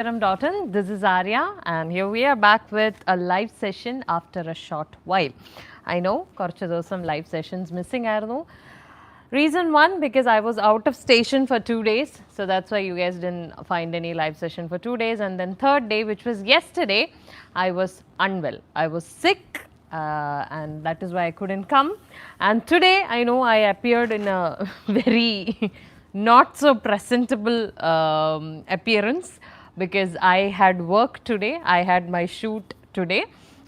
Daughter. This is Arya, and here we are back with a live session after a short while. I know, കുറച്ച് ദിവസം live sessions missing ആയിരുന്നു. Reason one, because I was out of station for 2 days, so that's why you guys didn't find any live session for 2 days. And then third day, which was yesterday, I was unwell. I was sick, and that is why I couldn't come. And today, I know I appeared in a very not so presentable appearance because I had work today. I had my shoot today.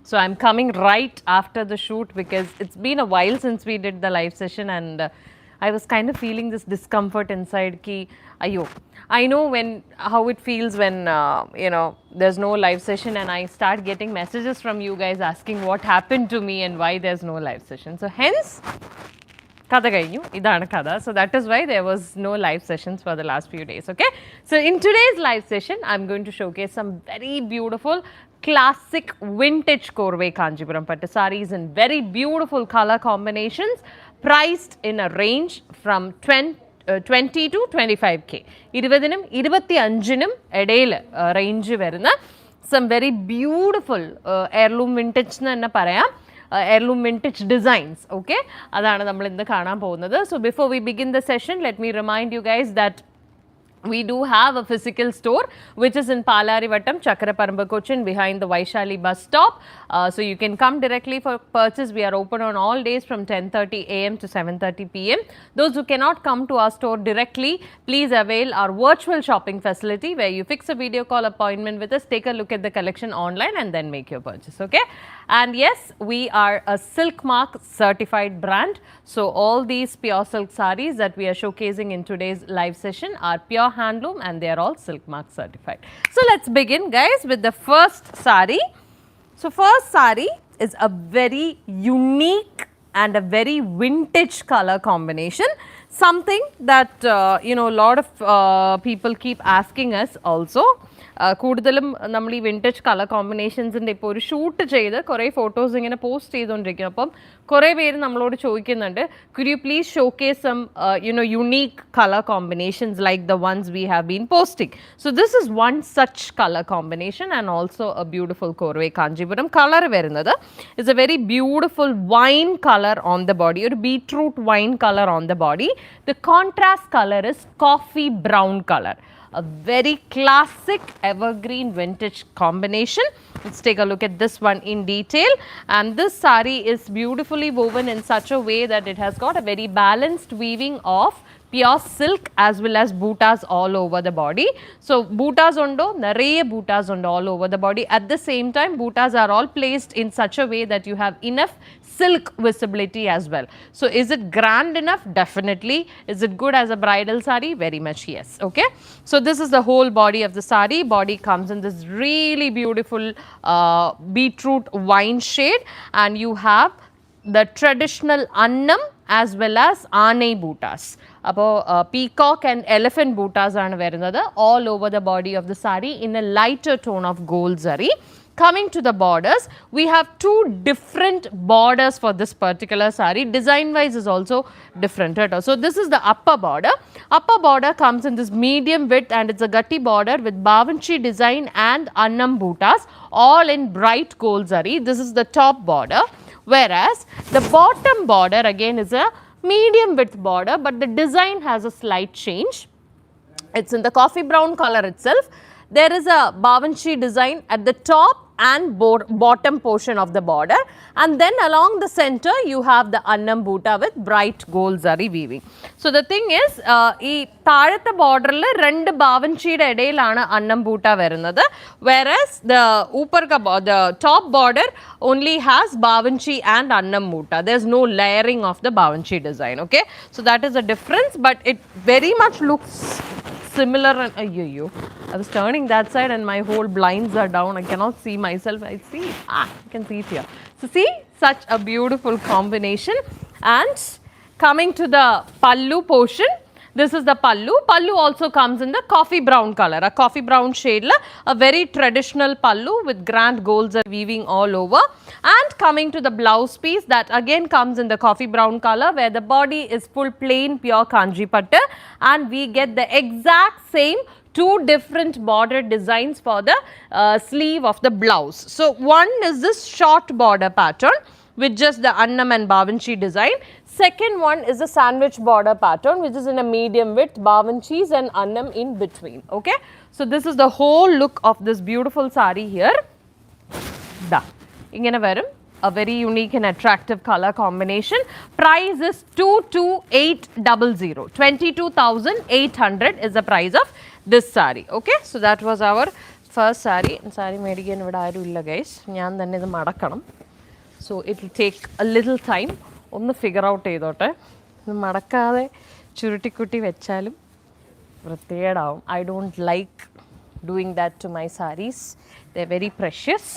So I'm coming right after the shoot because it's been a while since we did the live session, and I was kind of feeling this discomfort inside ki ayo. I know how it feels when there's no live session and I start getting messages from you guys asking what happened to me and why there's no live session. So hence Kada കഴിഞ്ഞു ഇതാണ് കഥ. So that is why there was no live sessions for the last few days. Okay, so in today's live session I'm going to showcase some very beautiful classic vintage Korwe Kanchipuram pattu sarees in very beautiful color combinations, priced in a range from 20 to 25k. 20നും 25നും ഇടയിൽ range വരുന്ന some very beautiful heirloom vintage എന്ന് തന്നെ പറയാം. Heirloom vintage designs. Okay, അതാണ് നമ്മൾ ഇന്ന് കാണാൻ പോകുന്നത്. So before we begin the session, let me remind you guys that we do have a physical store which is in Palarivattam, Chakraparamba Cochin, behind the Vaishali bus stop. So you can come directly for purchase. We are open on all days from 10:30 a.m. to 7:30 p.m. Those who cannot come to our store directly, please avail our virtual shopping facility where you fix a video call appointment with us, take a look at the collection online and then make your purchase. Okay, and yes, we are a Silk Mark certified brand. So all these pure silk sarees that we are showcasing in today's live session are pure handloom and they are all Silk Mark certified. So let's begin guys with the first saree. So first saree is a very unique and a very vintage color combination. Something that a lot of people keep asking us also. കൂടുതലും നമ്മൾ ഈ vintage colour കോമ്പിനേഷൻസിൻ്റെ ഇപ്പോൾ ഒരു shoot ചെയ്ത് കുറേ photos ഇങ്ങനെ post ചെയ്തുകൊണ്ടിരിക്കും. അപ്പം കുറേ പേര് നമ്മളോട് ചോദിക്കുന്നുണ്ട്, could you please showcase some unique colour combinations like the ones we have been posting. So this is one such colour combination and also a beautiful korvai Kanchipuram. Colour വരുന്നത് is a very beautiful wine colour on the body, ഒരു beetroot wine colour on the body. The contrast colour is coffee brown colour. A very classic evergreen vintage combination. Let's take a look at this one in detail. And this saree is beautifully woven in such a way that it has got a very balanced weaving of pure silk as well as bootas all over the body. So bootas undo, nariye bootas undo all over the body. At the same time, bootas are all placed in such a way that you have enough silk visibility as well. So is it grand enough? Definitely. Is it good as a bridal saree? Very much yes. Okay, so this is the whole body of the saree. Body comes in this really beautiful beetroot wine shade, and you have the traditional annam as well as aanai bootas. അപ്പോൾ peacock and elephant ബൂട്ടാസ് ആണ് വരുന്നത് all over the body of the saree in a lighter tone of gold zari. Coming to the borders, we have two different borders for this particular saree. Design wise is also different. Right? So this is the upper border. Upper border comes in this medium width and it's a gatti border with bavanchi design and annam bootas all in bright gold zari. This is the top border, whereas the bottom border again is a medium width border, but the design has a slight change. It's in the coffee brown color itself. There is a bavanchi design at the top and bottom portion of the border, and then along the center you have the annam boota with bright gold zari weaving. So the thing is, ee thalatha border il rendu bavanchide idayilana annam boota varunathu, whereas the top border only has bavanchi and annam boota. There's no layering of the bavanchi design. Okay, so that is a difference, but it very much looks similar. And ayyo, I was turning that side and my whole blinds are down. I cannot see myself. I see. You can see it here. So see, such a beautiful combination. And coming to the pallu portion, this is the pallu. Pallu also comes in the coffee brown color, a coffee brown shade, a very traditional pallu with grand golds are weaving all over. And coming to the blouse piece, that again comes in the coffee brown color, where the body is full plain pure kanji patta, and we get the exact same two different border designs for the sleeve of the blouse. So, one is this short border pattern with just the Annam and Bavanchi design. Second one is a sandwich border pattern which is in a medium width, Bavanchis and Annam in between. Okay. So, this is the whole look of this beautiful sari here. Da. Ingane varum. A very unique and attractive color combination. Price is 22,800. 22,800 is the price of this sari. Okay. So, that was our first sari. Sari medigan vada aru illa guys. Njan thanne idu madakkanam. So, it will take a little time. ഒന്ന് figure out ചെയ്തോട്ടെ. മടക്കാതെ ചുരുട്ടിക്കുട്ടി വെച്ചാലും വൃത്തികേടാവും. I don't like doing that to my saris. They are very precious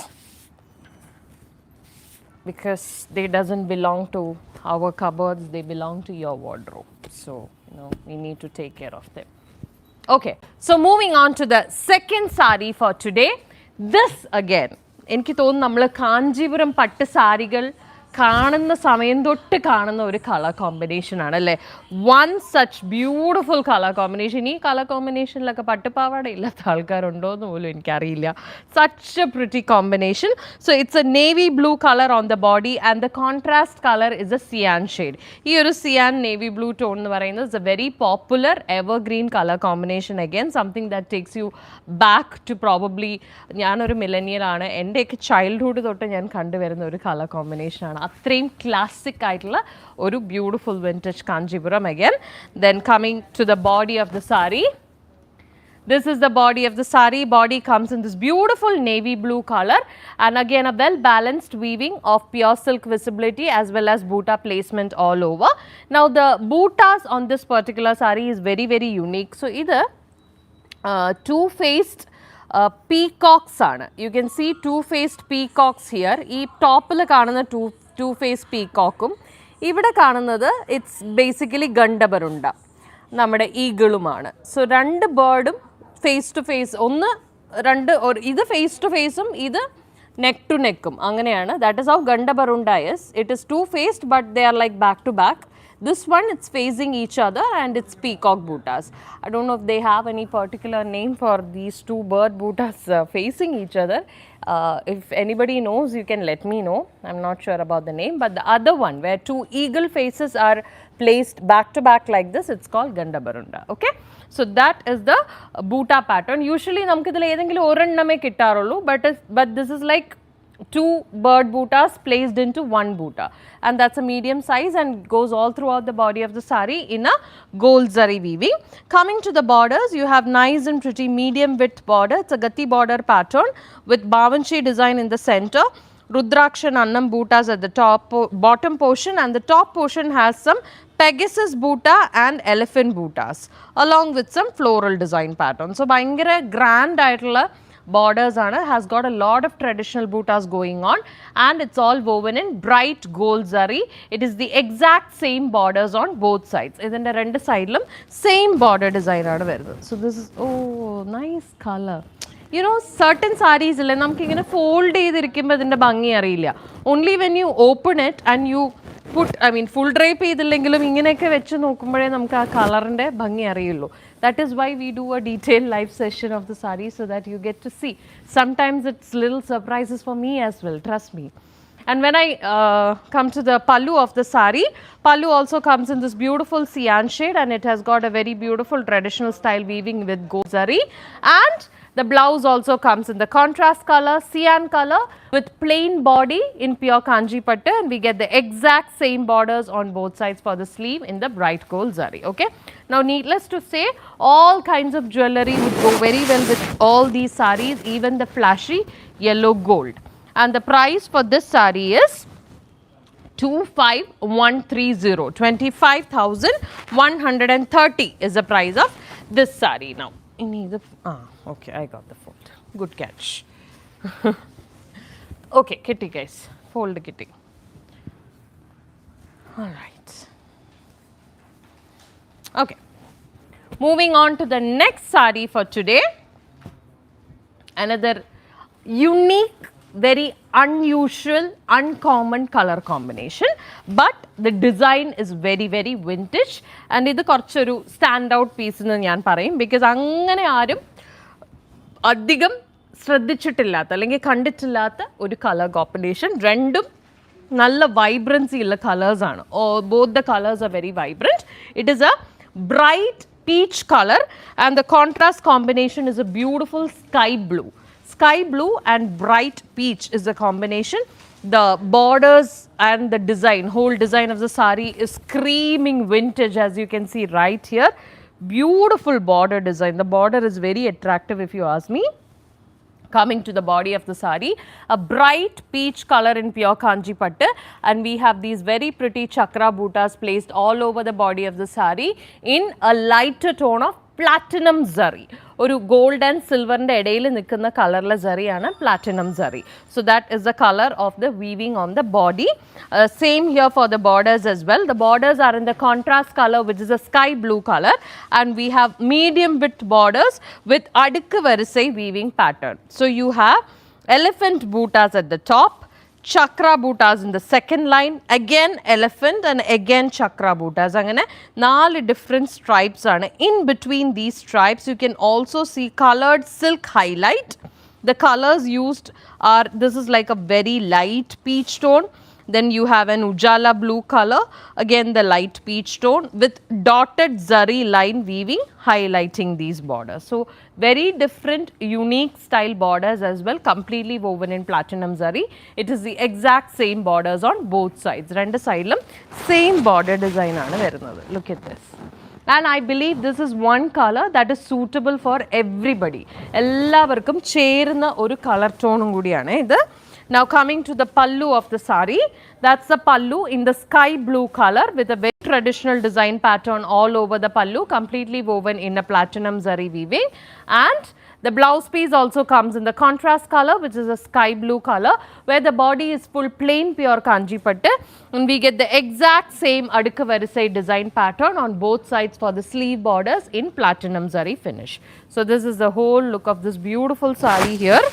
because they doesn't belong to our cupboards, they belong to your wardrobe. So, we need to take care of them. Okay, so moving on to the second sari for today. This again, എനിക്ക് തോന്നുന്നു നമ്മൾ കാഞ്ചീപുരം പട്ട് സാരികൾ കാണുന്ന സമയം തൊട്ട് കാണുന്ന ഒരു കളർ കോമ്പിനേഷൻ ആണ് അല്ലേ. One such beautiful colour combination. ഈ കളർ കോമ്പിനേഷനിലൊക്കെ പട്ടുപാവാട ഇല്ലാത്ത ആൾക്കാരുണ്ടോ എന്ന് പോലും എനിക്കറിയില്ല. Such a pretty combination. So it's a navy blue colour on the body and the contrast colour is a cyan shade. ഈ ഒരു സിയാൻ നേവി ബ്ലൂ ടോൺ എന്ന് പറയുന്നത് is a very popular evergreen colour combination. Again something that takes you back to probably ഞാനൊരു മില്ലനിയലാണ്. എൻ്റെയൊക്കെ childhood തൊട്ട് ഞാൻ കണ്ടുവരുന്ന ഒരു കളർ കോമ്പിനേഷനാണ്. അത്രയും ക്ലാസിക് ആയിട്ടുള്ള ഒരു beautiful vintage Kanchipuram again. Then coming to the body of the sari. This is the body of the sari. Body comes in this beautiful navy blue color and again a well balanced weaving of pure silk visibility as well as boota placement all over. Now the bootas on this particular sari is very very unique. So either two-faced peacocks ആണ്. You can see two-faced peacocks here. ഈ ടോപ്പിൽ കാണുന്ന two-faced peacockഉം ഇവിടെ കാണുന്നത് it's basically ഗണ്ടബറുണ്ട നമ്മുടെ ഈഗിളുമാണ്. So രണ്ട് ബേർഡും ഫേസ് ടു ഫേസ് ഇത് ഫേസ് ടു ഫേസും ഇത് നെക്ക് ടു നെക്കും അങ്ങനെയാണ്. That is how Gandaberunda is. It is two-faced but they are like back to back. This one it's facing each other and it's peacock bootas. I don't know if they have any particular name for these two bird bootas facing each other. If anybody knows, you can let me know. I'm not sure about the name, but the other one where two eagle faces are placed back to back like this, it's called Gandabarunda. Okay, so that is the boota pattern. Usually namukku idile edengilum orenname kittarullu, but this is like two bird bootas placed into one boota, and that's a medium size and goes all throughout the body of the sari in a gold zari weaving. Coming to the borders, you have nice and pretty medium width border. It's a gati border pattern with Bavanchi design in the center, Rudraksha and Annam bootas at the bottom portion, and the top portion has some Pegasus boota and elephant bootas along with some floral design pattern. So bhayangara grand aayittulla borders ആണ്. has got a lot of traditional bootas going on and it's all woven in bright gold zari. It is the exact same borders on both sides. ഇതിൻ്റെ രണ്ട് സൈഡിലും same border design ആണ് വരുന്നത്. So this is nice color. You know, certain sarees ഇല്ലേ നമുക്കിങ്ങനെ fold ചെയ്തിരിക്കുമ്പോൾ ഇതിൻ്റെ ഭംഗി അറിയില്ല. Only when you open it and you full drape ചെയ്തില്ലെങ്കിലും ഇങ്ങനെയൊക്കെ വെച്ച് നോക്കുമ്പോഴേ നമുക്ക് ആ കളറിൻ്റെ ഭംഗി അറിയുള്ളൂ. That is why we do a detailed live session of the sari so that you get to see. Sometimes it's little surprises for me as well, trust me. And when I come to the pallu of the sari, pallu also comes in this beautiful cyan shade and it has got a very beautiful traditional style weaving with gold zari, and the blouse also comes in the contrast color, cyan color with plain body in pure kanji pattu, and we get the exact same borders on both sides for the sleeve in the bright gold zari. Okay. Now needless to say, all kinds of jewellery would go very well with all these saris, even the flashy yellow gold. And the price for this sari is 25,130. 25,130 is the price of this sari. Now, okay, I got the fold. Good catch. Okay, kitty guys, fold the kitty. All right. Okay, moving on to the next sari for today. Another unique, very unusual, uncommon color combination, but the design is very very vintage and ഇത് കുറച്ചൊരു stand out piece എന്ന് ഞാൻ പറയും because അങ്ങനെ ആരും അധികം ശ്രദ്ധിച്ചിട്ടില്ലാത്ത അല്ലെങ്കിൽ കണ്ടിട്ടില്ലാത്ത ഒരു കളർ കോമ്പിനേഷൻ. രണ്ടും നല്ല വൈബ്രൻസി ഉള്ള കളേഴ്സാണ്. Both the colours are very vibrant. It is A bright peach color and the contrast combination is a beautiful sky blue. Sky blue and bright peach is the combination. The borders and the design, whole design of the sari is screaming vintage, as you can see right here. Beautiful border design. The border is very attractive if you ask me. Coming to the body of the sari, a bright peach color in pure kanji pattu, and we have these very pretty chakra bootas placed all over the body of the sari in a lighter tone of platinum zari. ഒരു gold and സിൽവറിൻ്റെ ഇടയിൽ നിൽക്കുന്ന കളറിലെ സറിയാണ് platinum zari. So that is the colour of the weaving on the body. Same here for the borders as well. The borders are in the contrast color which is a sky blue color and we have medium width borders with adukku varisai weaving pattern. So you have elephant bootas at the top, chakra bootas in the second line, again elephant and again chakra bootas. Angane 4 different stripes aanu. In between these stripes you can also see colored silk highlight. The colors used are, this is like a very light peach tone. Then you have an ujala blue color, again the light peach tone with dotted zari line weaving highlighting these borders. So very different unique style borders as well, completely woven in platinum zari. It is the exact same borders on both sides. Rendu sidelum same border design aanu varunathu. Look at this. And I believe this is one color that is suitable for everybody. Ellavarkum cherna oru color tone koodiyana idu. Now coming to the pallu of the sari, that's the pallu in the sky blue color with a very traditional design pattern all over the pallu, completely woven in a platinum zari weaving. And the blouse piece also comes in the contrast color which is a sky blue color where the body is full plain pure kanji pattu and we get the exact same adukku varisai design pattern on both sides for the sleeve borders in platinum zari finish. So this is the whole look of this beautiful sari here.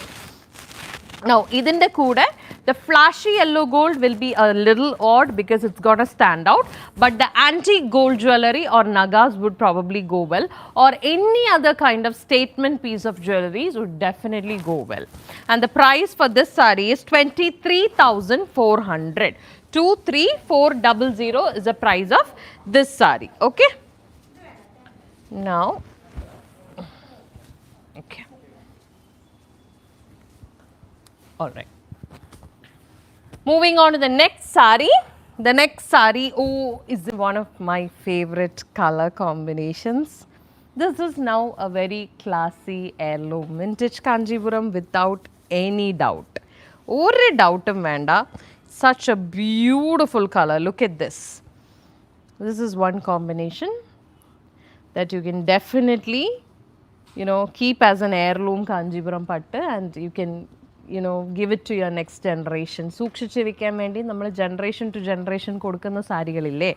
Now, idinte kude the flashy yellow gold will be a little odd because it's going to stand out, but the antique gold jewellery or nagas would probably go well, or any other kind of statement piece of jewelleries would definitely go well. And the price for this saree is 23,400. 23,400 is the price of this saree. Okay. Now, okay. All right. Moving on to the next saree. The next saree, is one of my favorite color combinations. This is now a very classy heirloom vintage Kanjeevaram without any doubt. Oru doubt venda. Such a beautiful color. Look at this. This is one combination that you can definitely, keep as an heirloom Kanjeevaram pattu and you can give it to your next generation. സൂക്ഷിച്ച് വെക്കാൻ വേണ്ടി നമ്മൾ generation to generation കൊടുക്കുന്ന സാരികളില്ലേ,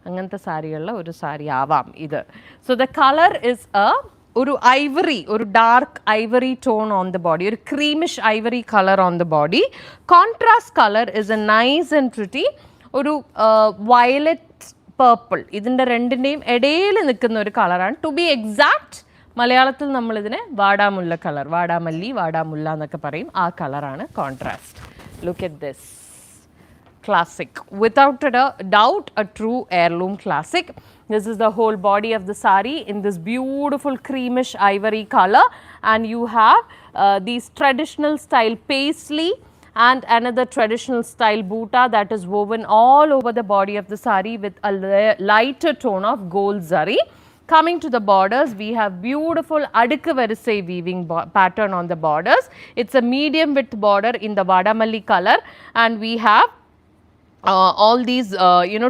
അങ്ങനത്തെ സാരികളിലെ ഒരു സാരി ആവാം ഇത്. So the colour is ഒരു ഐവറി, ഒരു dark ivory tone on the body, ഒരു creamish ivory colour on the body. Contrast colour is a nice and pretty ഒരു വയലറ്റ് പേർപ്പിൾ. ഇതിൻ്റെ രണ്ടിൻ്റെയും ഇടയിൽ നിൽക്കുന്ന ഒരു കളറാണ്. ടു ബി എക്സാക്ട് മലയാളത്തിൽ നമ്മളിതിനെ വാടാമുല്ല കളർ, വാടാമല്ലി, വാടാമുല്ല എന്നൊക്കെ പറയും. ആ കളറാണ് contrast. Look at this. Classic, without a doubt a true heirloom classic. This is the whole body of the sari in this beautiful creamish ivory color, and you have these traditional style paisley and another traditional style buta that is woven all over the body of the sari with a lighter tone of gold zari. Coming to the borders, we have beautiful adukku varisai weaving pattern on the borders. It's a medium width border in the vadamalli color, and we have all these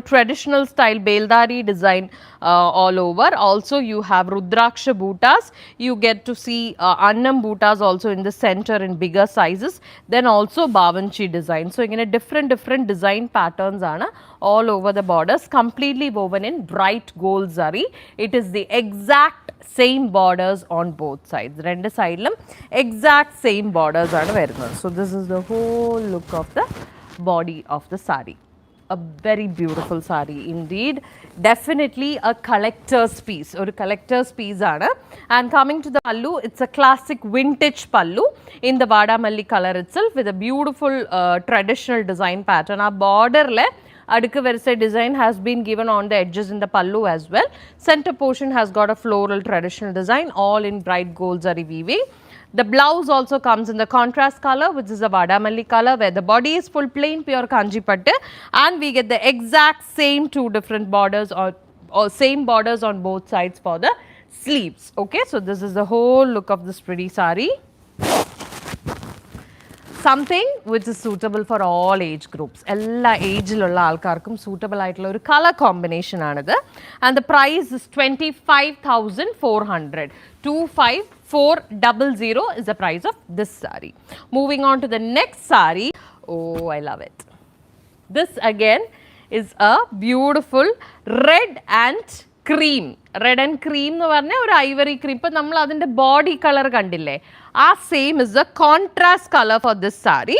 traditional style beldari design all over. Also you have rudraksha bootas. You get to see annam bootas also in the center in bigger sizes. Then also bavanchi design. So again different design patterns are all over the borders, completely woven in bright gold zari. It is the exact same borders on both sides. Rendu sidelum exact same borders are varunathu. So this is the whole look of the body of the sari. a very beautiful saree indeed. Definitely a collector's piece, or a collector's piece aanu. And coming to the pallu, it's a classic vintage pallu in the Vadamalli color itself with a beautiful traditional design pattern. Our border le adukku varisai design has been given on the edges in the pallu as well. Center portion has got a floral traditional design, all in bright gold zari weaving. The blouse also comes in the contrast color, which is a Vadamalli color, where the body is full plain pure kanji pattu, and we get the exact same two different borders or same borders on both sides for the sleeves. Okay, so this is the whole look of this pretty saree. Something which is suitable for all age groups. Ella age lulla aalkarkum suitable aayittulla oru color combination aanadu, and the price is 25,400. 25,400 is the price of this saree. Moving on to the next saree. Oh, I love it. This again is a beautiful red and cream. Red and cream എന്ന് പറഞ്ഞാൽ ഒരു ivory cream. ഇപ്പം നമ്മൾ അതിൻ്റെ body colour കണ്ടില്ലേ, ആ same is the contrast colour for this sari,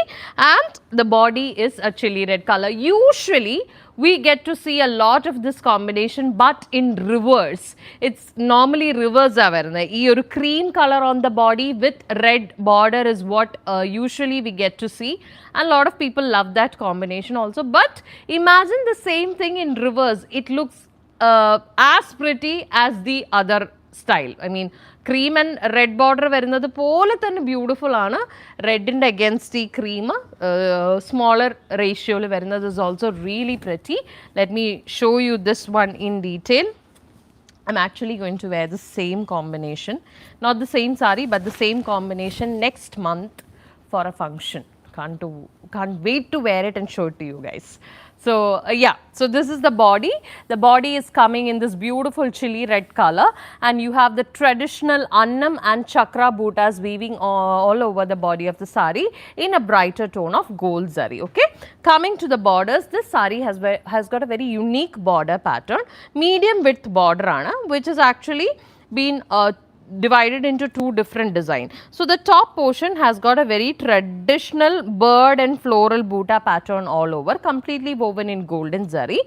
and the body is A chilli red colour. Usually we get to see a lot of this combination, but in reverse. It's normally reverse ആ വരുന്നത്. ഈ ഒരു cream color on the body with red border is what usually we get to see, and a lot of people love that combination also. But imagine the same thing in reverse. It looks as pretty as the other style. I mean, cream and red border വരുന്നത് പോലെ തന്നെ beautiful ആണ്. റെഡിൻ്റെ against ഈ cream smaller റേഷ്യോയിൽ വരുന്നത് is also really pretty. Let me show you this one in detail. I'm actually going to wear the same combination, not the same saree, but the same combination next month for a function. Can't wait to wear it and show it to you guys. So yeah, so this is the body. The body is coming in this beautiful chili red color, and you have the traditional annam and chakra bootas weaving all over the body of the saree in a brighter tone of gold zari. Okay, coming to the borders, this saree has got a very unique border pattern, medium width border ana, which is actually been divided into two different designs. So the top portion has got a very traditional bird and floral buta pattern all over, completely woven in golden zari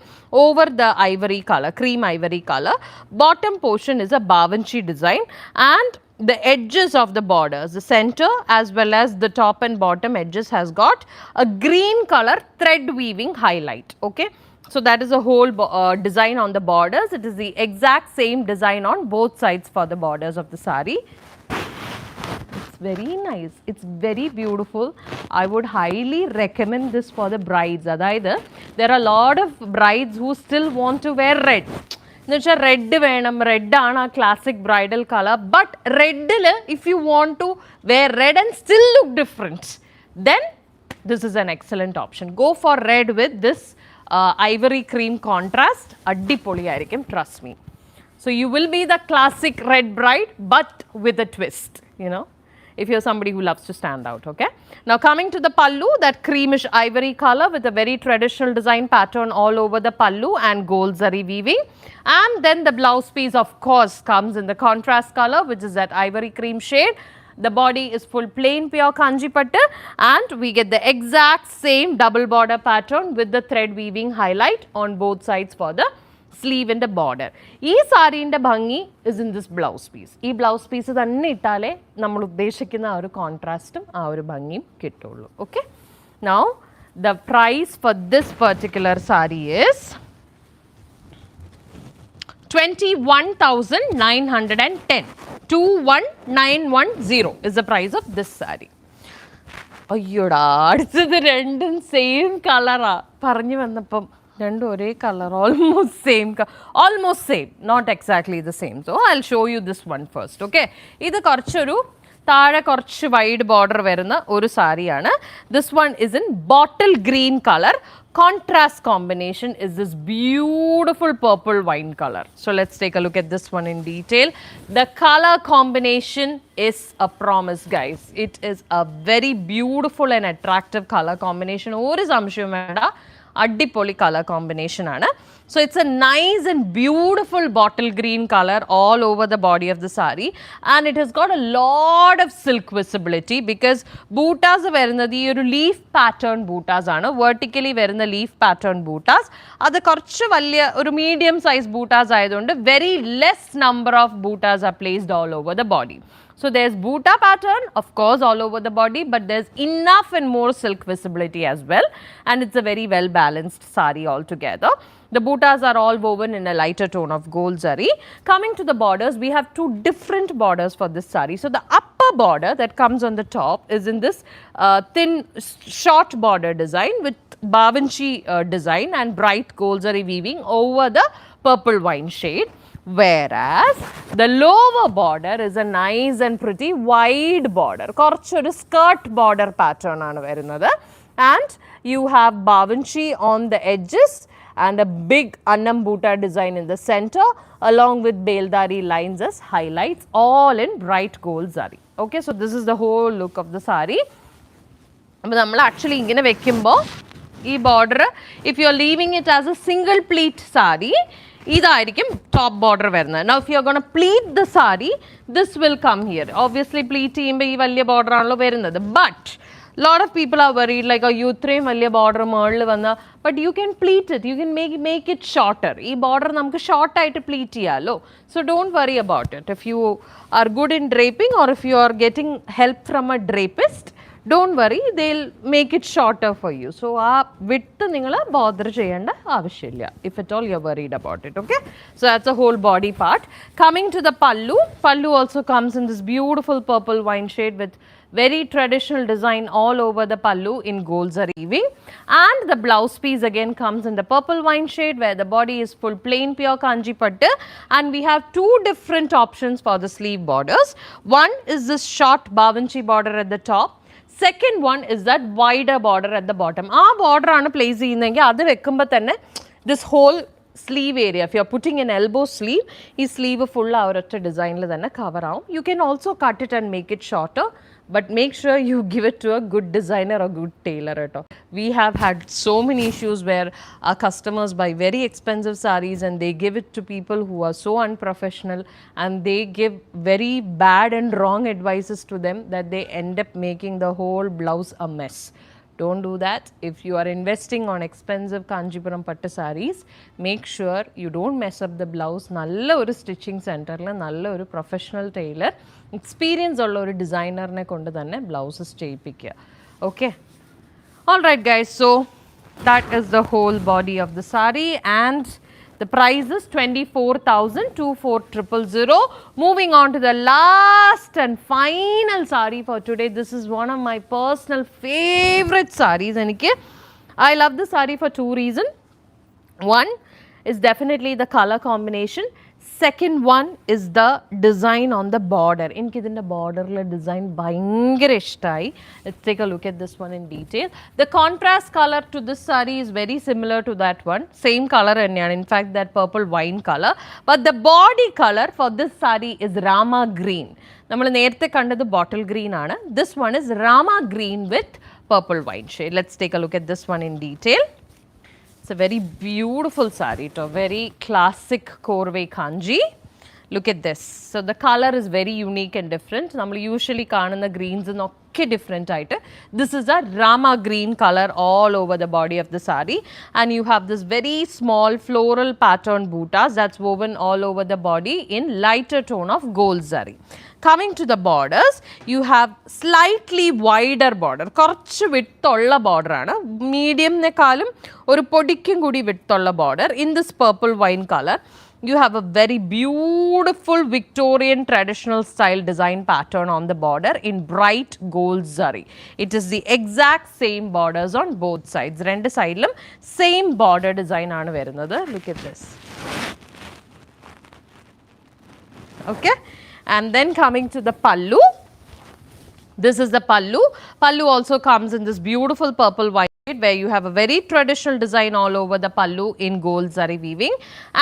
over the ivory color, cream ivory color. Bottom portion is a bavanchi design, and the edges of the borders, the center as well as the top and bottom edges has got a green color thread weaving highlight. Okay, so that is a whole design on the borders. It is the exact same design on both sides for the borders of the saree. It's very nice. It's very beautiful. I would highly recommend this for the brides. Adayithu, there are a lot of brides who still want to wear red. എന്നുവെച്ചാൽ red വേണം, റെഡാണ് ആ classic bridal colour. But റെഡിൽ if you want to wear red and still look different, then this is an excellent option. Go for red with this ivory cream contrast. അടിപൊളിയായിരിക്കും, trust me. So you will be the classic red bride, but with a twist, you know, if you're somebody who loves to stand out. Okay, now coming to the pallu, that creamish ivory color with a very traditional design pattern all over the pallu and gold zari weaving, and then the blouse piece of course comes in the contrast color, which is that ivory cream shade. The body is full plain pure kanji pattu, and we get the exact same double border pattern with the thread weaving highlight on both sides for the sleeve and the border. Ee saree inde bhangi is in this blouse piece. Ee blouse piece thanne ittale nammal uddeshikkunna aa oru contrast um aa oru bhangiyum kittullu. Okay, now the price for this particular saree is 21,910. 21,910 is the price of this saree. അയ്യോടാ, അടുത്തത് രണ്ടും same കളറാ. പറഞ്ഞു വന്നപ്പം രണ്ടും ഒരേ colour, almost same, not exactly the same. So I will show you this one first. Okay, ഇത് കുറച്ചൊരു താഴെ കുറച്ച് വൈഡ് ബോർഡർ വരുന്ന ഒരു സാരിയാണ്. This one is in bottle green colour. Contrast combination is this beautiful purple wine color. So let's take a look at this one in detail. The color combination is a promise, guys. It is a very beautiful and attractive color combination. ഒരു സംശയം വേണ്ട, Addipoli color combination aanu. So it's a nice and beautiful bottle green color all over the body of the saree, and it has got a lot of silk visibility because bootas varunathu ee oru leaf pattern bootas aanu, vertically varuna leaf pattern bootas. Adu korchu valliya oru medium size bootas ayadonde very less number of bootas are placed all over the body. So there's boota pattern, of course, all over the body, but there's enough and more silk visibility as well, and it's a very well balanced saree altogether. The bootas are all woven in a lighter tone of gold zari. Coming to the borders, we have two different borders for this saree. So the upper border that comes on the top is in this thin short border design with bavanchi design and bright gold zari weaving over the purple wine shade. Whereas the lower border is a nice and pretty wide border, korchoru skirt border pattern aanu varunathu, and you have bavanchi on the edges and a big annam boota design in the center along with beldari lines as highlights, all in bright gold zari. Okay, so this is the whole look of the saree. But nammal actually ingane vekkimbo ee border, if you are leaving it as a single pleat saree, ഇതായിരിക്കും top border വരുന്നത്. Now if you are going to pleat the saree, this will come here. Obviously pleat ചെയ്യുമ്പോൾ ഈ വലിയ border ആണല്ലോ വരുന്നത്. But lot of people are worried like you ഇത്രയും വലിയ border മുകളിൽ വന്ന, but you can pleat it, you can make it shorter. ഈ ബോർഡർ നമുക്ക് ഷോർട്ട് ആയിട്ട് പ്ലീറ്റ് ചെയ്യാമല്ലോ. So don't worry about it. If you are good in draping or if you are getting help from a drapist, don't worry, they'll make it shorter for you. So aa width ningala bother cheyanda avashyilla if at all you're worried about it. Okay, so that's a whole body part. Coming to the pallu also comes in this beautiful purple wine shade with very traditional design all over the pallu in gold zari weaving, and the blouse piece again comes in the purple wine shade where the body is full plain pure kanji pattu, and we have two different options for the sleeve borders. One is this short bavanchi border at the top. Second one is that wider border at the bottom. ആ border ആണ് place ചെയ്യുന്നതെങ്കിൽ അത് വെക്കുമ്പോൾ തന്നെ this whole sleeve area, if you are putting an elbow sleeve, ഈ sleeve full ആ ഒരൊറ്റ ഡിസൈനിൽ തന്നെ കവർ ആവും. You can also cut it and make it shorter, but make sure you give it to a good designer or good tailor at all. We have had so many issues where our customers buy very expensive sarees and they give it to people who are so unprofessional, and they give very bad and wrong advices to them that they end up making the whole blouse a mess. Don't do that. If you are investing on expensive Kanchipuram pattu sarees, make sure you don't mess up the blouse. Nalla oru stitching center la nalla oru professional tailor, experience ulla oru designer ne kondu thanne blouses cheyippikka. Okay, all right guys, so that is the whole body of the saree, and the price is 24,000 Moving on to the last and final saree for today. This is one of my personal favorite sarees. I love this saree for two reasons. One is definitely the color combination. Second one is the design on the border. എനിക്ക് ഇതിൻ്റെ ബോർഡറിലെ design ഭയങ്കര ഇഷ്ടമായി. Let's take a look at this one in detail. The contrast color to this saree is very similar to that one. Same color തന്നെയാണ്. In fact, that purple wine color. But the body color for this saree is Rama green. നമ്മൾ നേരത്തെ കണ്ടത് bottle green ആണ്. This one is Rama green with purple wine shade. Let's take a look at this one in detail. It's a very beautiful saree, a very classic Korve Kanji. Look at this. So the color is very unique and different. We usually കാണുന്ന greens ഒക്കെ different ആയിട്ട്. This is a Rama green color all over the body of the saree, and you have this very small floral pattern bootas that's woven all over the body in lighter tone of gold zari. Coming to the borders, you have slightly wider border. കുറച്ച് width ഉള്ള border ആണ്. Medium നെക്കാളും ഒരു പൊടിക്കും കൂടി width ഉള്ള border in this purple wine color. You have a very beautiful Victorian traditional style design pattern on the border in bright gold zari. It is the exact same borders on both sides. രണ്ട് സൈഡിലും same border design ആണ് വരുന്നത്. Look at this. Okay. And then coming to the pallu, this is the pallu. Pallu also comes in this beautiful purple white where you have a very traditional design all over the pallu in gold zari weaving,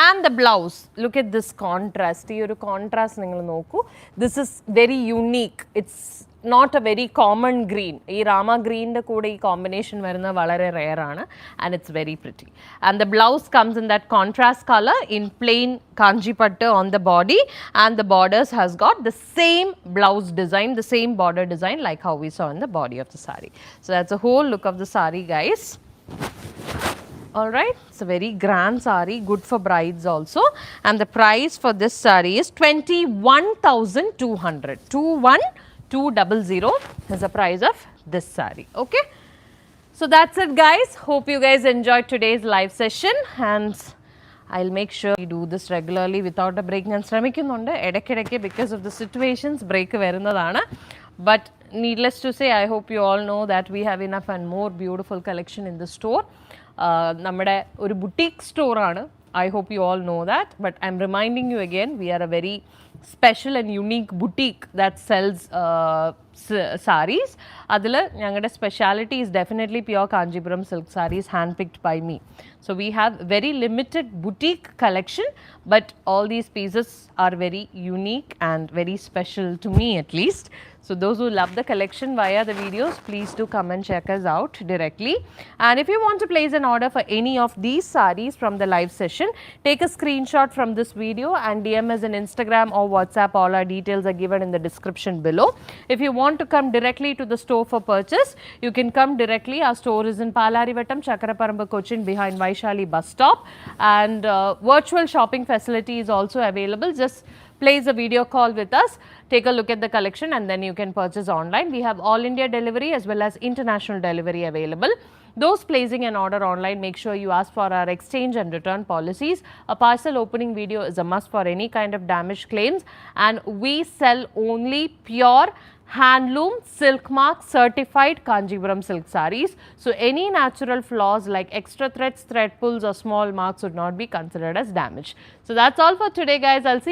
and the blouse. Look at this contrast. This contrast ningal nokku. This is very unique. It's not a very common green. ഈ Rama green കൂടെ ഈ combination വരുന്നത് വളരെ rare ആണ്, and it's very pretty. And the blouse comes in that contrast color in plain kanji pattu on the body, and the borders has got the same blouse design, the same border design like how we saw in the body of the sari. So that's a whole look of the sari, guys. Alright, it's a very grand sari, good for brides also, and the price for this sari is 21,200. 21200 is the price of this sari. Okay, so that's it, guys. Hope you guys enjoyed today's live session, and I'll make sure we do this regularly without a break. ഞാൻ ശ്രമിക്കുന്നുണ്ട് ഇടയ്ക്കിടയ്ക്ക് because of the situations break വരുന്നതാണ്. But needless to say, I hope you all know that we have enough and more beautiful collection in the store. നമ്മുടെ ഒരു boutique store ആണ്. I hope you all know that, but I'm reminding you again, we are a very special and unique boutique that sells sarees. അതിൽ ഞങ്ങളുടെ speciality is definitely pure Kanjeevaram silk sarees handpicked by me. So we have very limited boutique collection, but all these pieces are very unique and very special to me at least. So those who love the collection via the videos, please do come and check us out directly. And if you want to place an order for any of these sarees from the live session, take a screenshot from this video and DM us on Instagram or WhatsApp. All our details are given in the description below. If you want to come directly to the store for purchase, you can come directly. Our store is in Palarivattam, Chakraparamba, Cochin, behind Vaishali bus stop, and virtual shopping facility is also available. Just place a video call with us, take a look at the collection, and then you can purchase online. We have all India delivery as well as international delivery available. Those placing an order online, make sure you ask for our exchange and return policies. A parcel opening video is a must for any kind of damage claims, and we sell only pure handloom silk mark certified Kanjeevaram silk sarees. So any natural flaws like extra threads, thread pulls or small marks would not be considered as damage. So that's all for today, guys. I'll see